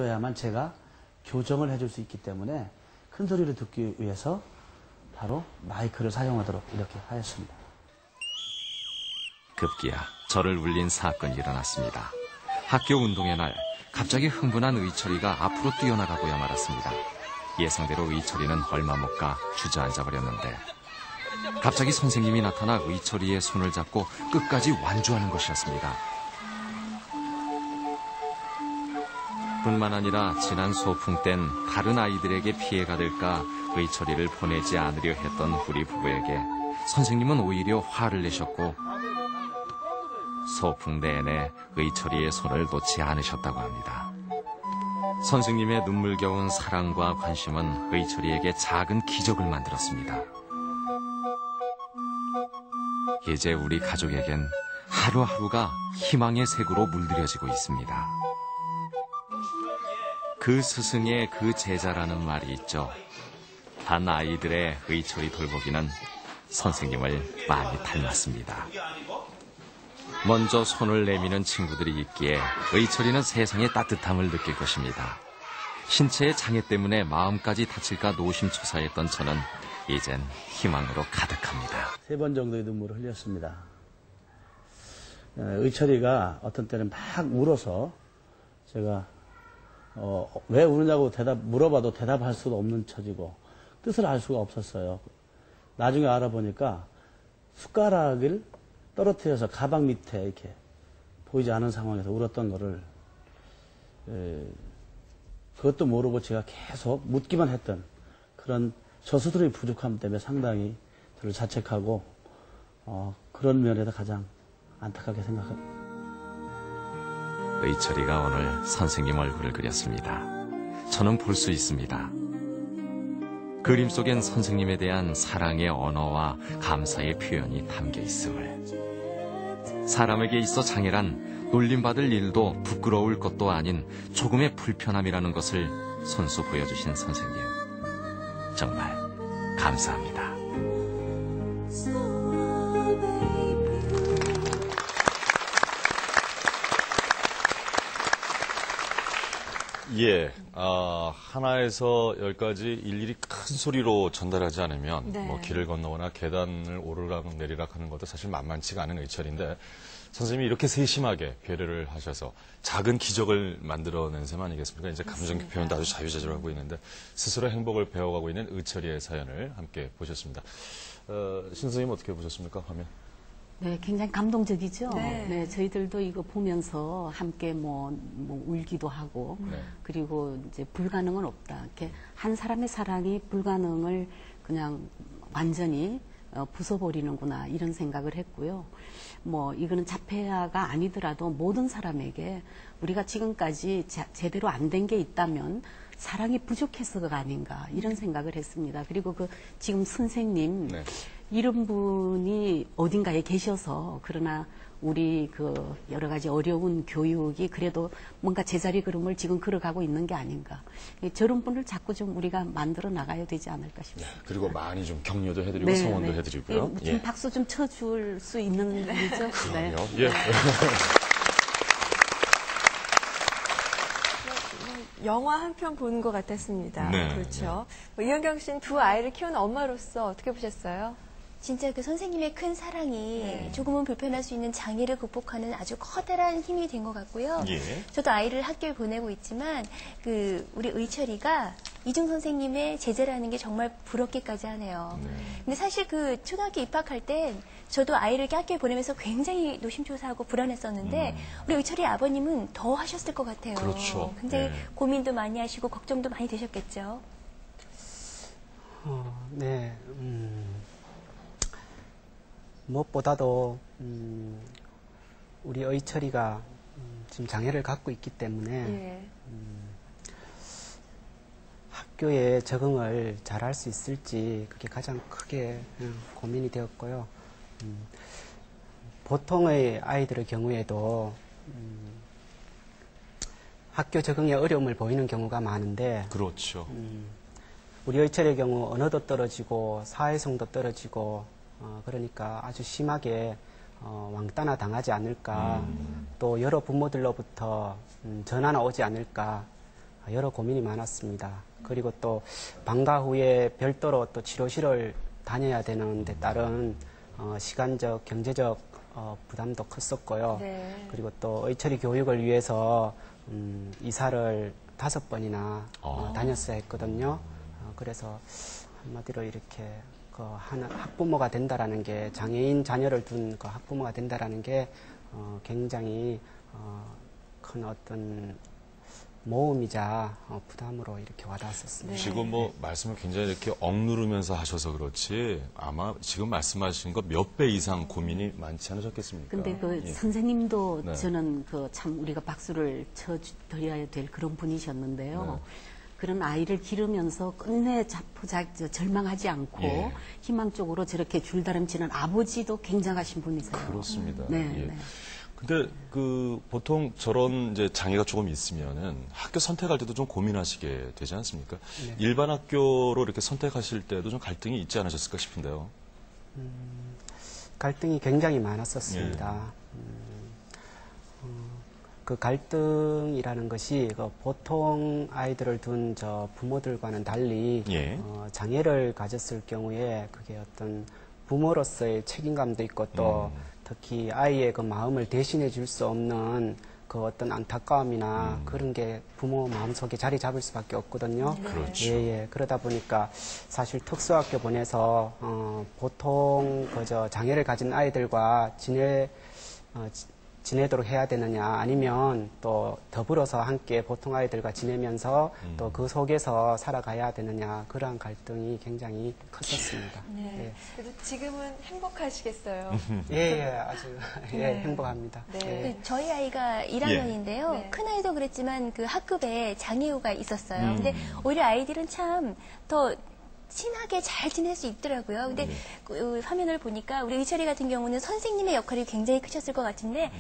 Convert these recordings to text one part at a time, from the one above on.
야만 제가 교정을 해줄 수 있기 때문에 큰 소리를 듣기 위해서 바로 마이크를 사용하도록 이렇게 하였습니다. 급기야 저를 울린 사건이 일어났습니다. 학교 운동의 날 갑자기 흥분한 의철이가 앞으로 뛰어나가고야 말았습니다. 예상대로 의철이는 얼마 못 가 주저앉아 버렸는데 갑자기 선생님이 나타나 의철이의 손을 잡고 끝까지 완주하는 것이었습니다. 뿐만 아니라 지난 소풍 땐 다른 아이들에게 피해가 될까 의철이를 보내지 않으려 했던 우리 부부에게 선생님은 오히려 화를 내셨고 소풍 내내 의철이의 손을 놓지 않으셨다고 합니다. 선생님의 눈물겨운 사랑과 관심은 의철이에게 작은 기적을 만들었습니다. 이제 우리 가족에겐 하루하루가 희망의 색으로 물들여지고 있습니다. 그 스승의 그 제자라는 말이 있죠. 반 아이들의 의철이 돌보기는 선생님을 많이 닮았습니다. 먼저 손을 내미는 친구들이 있기에 의철이는 세상의 따뜻함을 느낄 것입니다. 신체의 장애 때문에 마음까지 다칠까 노심초사했던 저는 이젠 희망으로 가득합니다. 3번 정도의 눈물을 흘렸습니다. 의철이가 어떤 때는 막 울어서 제가 왜 우느냐고 물어봐도 대답할 수도 없는 처지고 뜻을 알 수가 없었어요. 나중에 알아보니까 숟가락을 떨어뜨려서 가방 밑에 이렇게 보이지 않은 상황에서 울었던 거를 그것도 모르고 제가 계속 묻기만 했던 그런 저 스스로의 부족함 때문에 상당히 저를 자책하고 그런 면에서 가장 안타깝게 생각합니다. 의철이가 오늘 선생님 얼굴을 그렸습니다. 저는 볼 수 있습니다. 그림 속엔 선생님에 대한 사랑의 언어와 감사의 표현이 담겨 있음을. 사람에게 있어 장애란 놀림받을 일도 부끄러울 것도 아닌 조금의 불편함이라는 것을 손수 보여주신 선생님. 정말 감사합니다. 예, 하나에서 10까지 일일이 큰 소리로 전달하지 않으면 네. 뭐 길을 건너거나 계단을 오르락 내리락 하는 것도 사실 만만치가 않은 의철인데 선생님이 이렇게 세심하게 배려를 하셔서 작은 기적을 만들어낸 셈 아니겠습니까? 이제 감정 표현도 아주 자유자재로하고 있는데 스스로 행복을 배워가고 있는 의철이의 사연을 함께 보셨습니다. 신 선생님 어떻게 보셨습니까? 화면? 네, 굉장히 감동적이죠. 네. 네, 저희들도 이거 보면서 함께 뭐 울기도 하고, 네. 그리고 이제 불가능은 없다. 이렇게 한 사람의 사랑이 불가능을 그냥 완전히 부숴버리는구나 이런 생각을 했고요. 뭐 이거는 자폐아가 아니더라도 모든 사람에게 우리가 지금까지 제대로 안 된 게 있다면 사랑이 부족해서가 아닌가 이런 생각을 했습니다. 그리고 그 지금 선생님. 네. 이런 분이 어딘가에 계셔서 그러나 우리 그 여러 가지 어려운 교육이 그래도 뭔가 제자리 걸음을 지금 걸어가고 있는 게 아닌가. 저런 분을 자꾸 좀 우리가 만들어 나가야 되지 않을까 싶습니다. 네, 그리고 많이 좀 격려도 해드리고 네, 성원도 네. 해드리고요. 네, 좀 박수 좀 쳐줄 수 있는 분이죠. 네. 그럼요. 예. 영화 한 편 보는 것 같았습니다. 네, 그렇죠. 뭐 이현경 씨는 두 아이를 키우는 엄마로서 어떻게 보셨어요? 진짜 그 선생님의 큰 사랑이 네. 조금은 불편할 수 있는 장애를 극복하는 아주 커다란 힘이 된 것 같고요. 예. 저도 아이를 학교에 보내고 있지만 그 우리 의철이가 이중 선생님의 제자라는 게 정말 부럽기까지 하네요. 네. 근데 사실 그 초등학교 입학할 땐 저도 아이를 학교에 보내면서 굉장히 노심초사하고 불안했었는데 우리 의철이 아버님은 더 하셨을 것 같아요. 그렇죠. 굉장히 네. 고민도 많이 하시고 걱정도 많이 되셨겠죠. 네. 무엇보다도 우리 의철이가 지금 장애를 갖고 있기 때문에 예. 학교에 적응을 잘할 수 있을지 그게 가장 크게 고민이 되었고요. 보통의 아이들의 경우에도 학교 적응에 어려움을 보이는 경우가 많은데 그렇죠. 우리 의철의 경우 언어도 떨어지고 사회성도 떨어지고 그러니까 아주 심하게 왕따나 당하지 않을까 또 여러 부모들로부터 전화나 오지 않을까 여러 고민이 많았습니다. 그리고 또 방과 후에 별도로 또 치료실을 다녀야 되는데 따른 시간적, 경제적 부담도 컸었고요. 네. 그리고 또 의철이 교육을 위해서 이사를 5번이나 다녔어야 했거든요. 그래서 한마디로 이렇게 학부모가 된다라는 게, 장애인 자녀를 둔 그 학부모가 된다라는 게 굉장히 큰 어떤 모험이자 부담으로 이렇게 와닿았었습니다. 네. 지금 뭐 말씀을 굉장히 이렇게 억누르면서 하셔서 그렇지 아마 지금 말씀하신 것 몇 배 이상 고민이 많지 않으셨겠습니까? 근데 그 예. 선생님도 네. 저는 그 참 우리가 박수를 쳐드려야 될 그런 분이셨는데요. 네. 그런 아이를 기르면서 끝내 절망하지 않고 예. 희망적으로 저렇게 줄다름치는 아버지도 굉장하신 분이세요. 그렇습니다. 네, 예. 네. 근데 보통 저런 이제 장애가 조금 있으면은 학교 선택할 때도 좀 고민하시게 되지 않습니까? 네. 일반 학교로 이렇게 선택하실 때도 좀 갈등이 있지 않으셨을까 싶은데요. 갈등이 굉장히 많았었습니다. 그 갈등이라는 것이 보통 아이들을 둔 부모들과는 달리 예. 장애를 가졌을 경우에 그게 어떤 부모로서의 책임감도 있고 또 특히 아이의 그 마음을 대신해 줄 수 없는 그 어떤 안타까움이나 그런 게 부모 마음속에 자리 잡을 수밖에 없거든요. 그렇죠. 예. 그러다 보니까 사실 특수학교 보내서 보통 장애를 가진 아이들과 지내도록 해야 되느냐, 아니면 또 더불어서 함께 보통 아이들과 지내면서 또 그 속에서 살아가야 되느냐, 그러한 갈등이 굉장히 컸었습니다. 네. 그래도 지금은 행복하시겠어요. 예, 아주 네. 행복합니다. 네. 예. 저희 아이가 1학년인데요. 네. 큰 아이도 그랬지만 그 학급에 장애우가 있었어요. 음. 근데 오히려 아이들은 참 더 친하게 잘 지낼 수 있더라고요. 근데 그 화면을 보니까 우리 의철이 같은 경우는 선생님의 역할이 굉장히 크셨을 것 같은데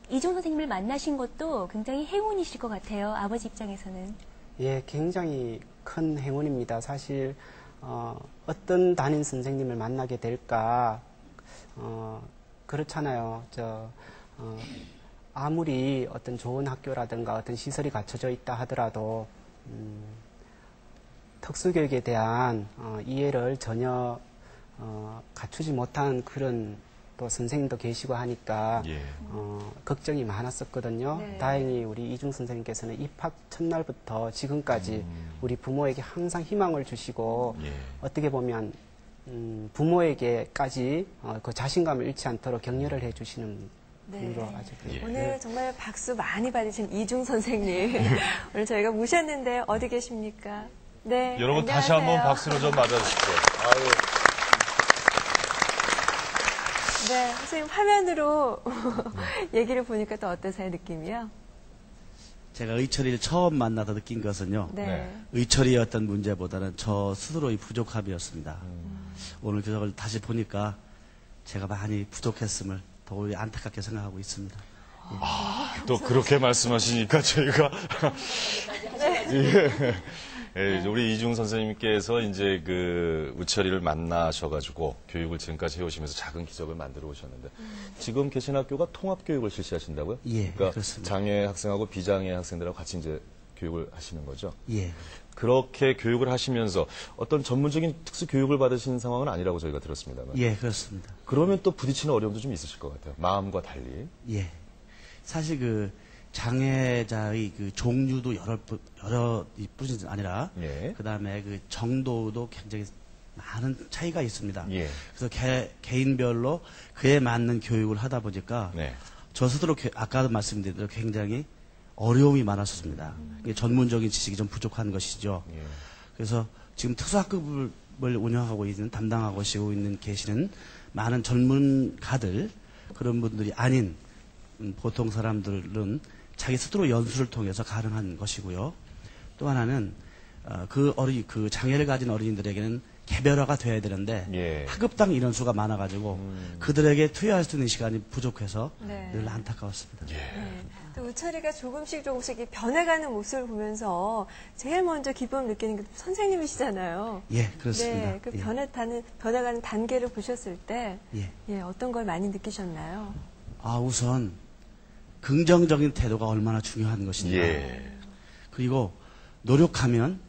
이종 선생님을 만나신 것도 굉장히 행운이실 것 같아요. 아버지 입장에서는. 예, 굉장히 큰 행운입니다. 사실 어떤 담임 선생님을 만나게 될까, 그렇잖아요. 아무리 어떤 좋은 학교라든가 어떤 시설이 갖춰져 있다 하더라도 특수교육에 대한 이해를 전혀 갖추지 못한 그런 또 선생님도 계시고 하니까 예. 걱정이 많았었거든요. 네. 다행히 우리 이중 선생님께서는 입학 첫날부터 지금까지 우리 부모에게 항상 희망을 주시고 예. 어떻게 보면 부모에게까지 그 자신감을 잃지 않도록 격려를 해주시는 네. 분으로 아주 예. 오늘 정말 박수 많이 받으신 이중 선생님. 오늘 저희가 모셨는데 어디 계십니까? 네. 여러분 다시 안녕하세요. 한번 박수로 좀 맞아주십시오. 아유. 네. 선생님 화면으로 얘기를 보니까 또 어떠세요, 느낌이요? 제가 의철이를 처음 만나서 느낀 것은요. 네. 의철이의 어떤 문제보다는 저 스스로의 부족함이었습니다. 오늘 교정을 다시 보니까 제가 많이 부족했음을 더욱 안타깝게 생각하고 있습니다. 또 그렇게 말씀하시니까 저희가 예, 우리 이중 선생님께서 이제 그 우철이를 만나셔가지고 교육을 지금까지 해오시면서 작은 기적을 만들어 오셨는데 지금 계신 학교가 통합 교육을 실시하신다고요? 예, 그러니까 그렇습니다. 장애 학생하고 비장애 학생들하고 같이 이제 교육을 하시는 거죠? 예. 그렇게 교육을 하시면서 어떤 전문적인 특수 교육을 받으신 상황은 아니라고 저희가 들었습니다만. 예, 그렇습니다. 그러면 또 부딪히는 어려움도 좀 있으실 것 같아요. 마음과 달리. 예. 사실 그 장애자의 그 종류도 여러 뿐이 아니라 예. 그 다음에 그 정도도 굉장히 많은 차이가 있습니다. 예. 그래서 개인별로 그에 맞는 교육을 하다 보니까 네. 저 스스로 아까도 말씀드린 대로 굉장히 어려움이 많았었습니다. 이게 전문적인 지식이 좀 부족한 것이죠. 예. 그래서 지금 특수학급을 운영하고 담당하고 계시는 많은 전문가들, 그런 분들이 아닌 보통 사람들은 자기 스스로 연수를 통해서 가능한 것이고요. 또 하나는 그 장애를 가진 어린이들에게는 개별화가 돼야 되는데 예. 학급당 인원수가 많아가지고 그들에게 투여할 수 있는 시간이 부족해서 네. 늘 안타까웠습니다. 네. 또 우철이가 조금씩 이 변해가는 모습을 보면서 제일 먼저 기쁨을 느끼는 게 선생님이시잖아요. 예, 그렇습니다. 네, 그 예. 변해가는 단계를 보셨을 때, 예. 어떤 걸 많이 느끼셨나요? 우선 긍정적인 태도가 얼마나 중요한 것인가. 예. 그리고 노력하면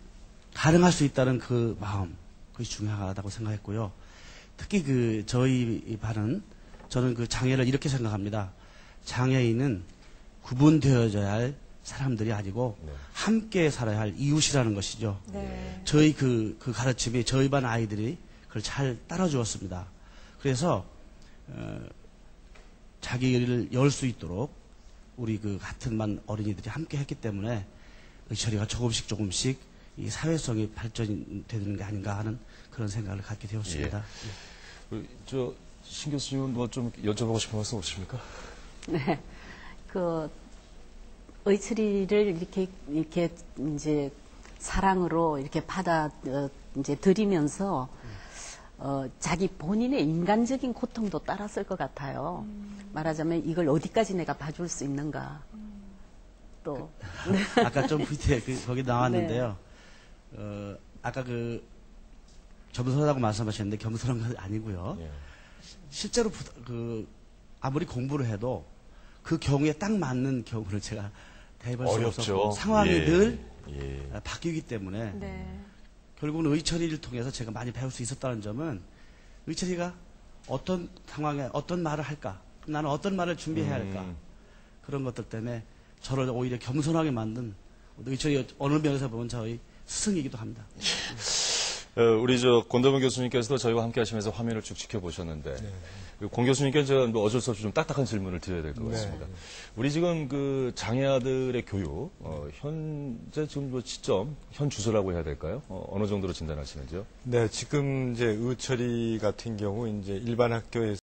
가능할 수 있다는 그 마음, 그것이 중요하다고 생각했고요. 특히 저희 반은 저는 그 장애를 이렇게 생각합니다. 장애인은 구분되어져야 할 사람들이 아니고 함께 살아야 할 이웃이라는 것이죠. 네. 저희 그 가르침이 저희 반 아이들이 그걸 잘 따라주었습니다. 그래서 자기를 열 수 있도록 우리 그 같은 반 어린이들이 함께 했기 때문에 의철이가 조금씩 이 사회성이 발전되는 게 아닌가 하는 그런 생각을 갖게 되었습니다. 신 교수님은 뭐 좀 여쭤보고 싶은 말씀 없으십니까? 네. 의철이를 이렇게 이제 사랑으로 이렇게 이제 드리면서 자기 본인의 인간적인 고통도 따랐을 것 같아요. 말하자면 이걸 어디까지 내가 봐줄 수 있는가. 또. 네. 아까 좀 밑에 거기 나왔는데요. 아까 겸손하다고 말씀하셨는데 겸손한 건 아니고요. 실제로 아무리 공부를 해도 그 경우에 딱 맞는 경우를 제가 대입할 수 없었고 상황이 늘 바뀌기 때문에 네. 결국은 의철이를 통해서 제가 많이 배울 수 있었다는 점은 의철이가 어떤 상황에 어떤 말을 할까, 나는 어떤 말을 준비해야 할까, 그런 것들 때문에 저를 오히려 겸손하게 만든 의철이 어느 면에서 보면 저희 스승이기도 합니다. 우리 권도문 교수님께서도 저희와 함께 하시면서 화면을 쭉 지켜보셨는데, 권 교수님께 제가 어쩔 수 없이 좀 딱딱한 질문을 드려야 될 것 같습니다. 우리 지금 그 장애아들의 교육, 현재 지금 시점, 현 주소라고 해야 될까요? 어느 정도로 진단하시는지요? 네, 지금 이제 의철이 같은 경우 이제 일반 학교에서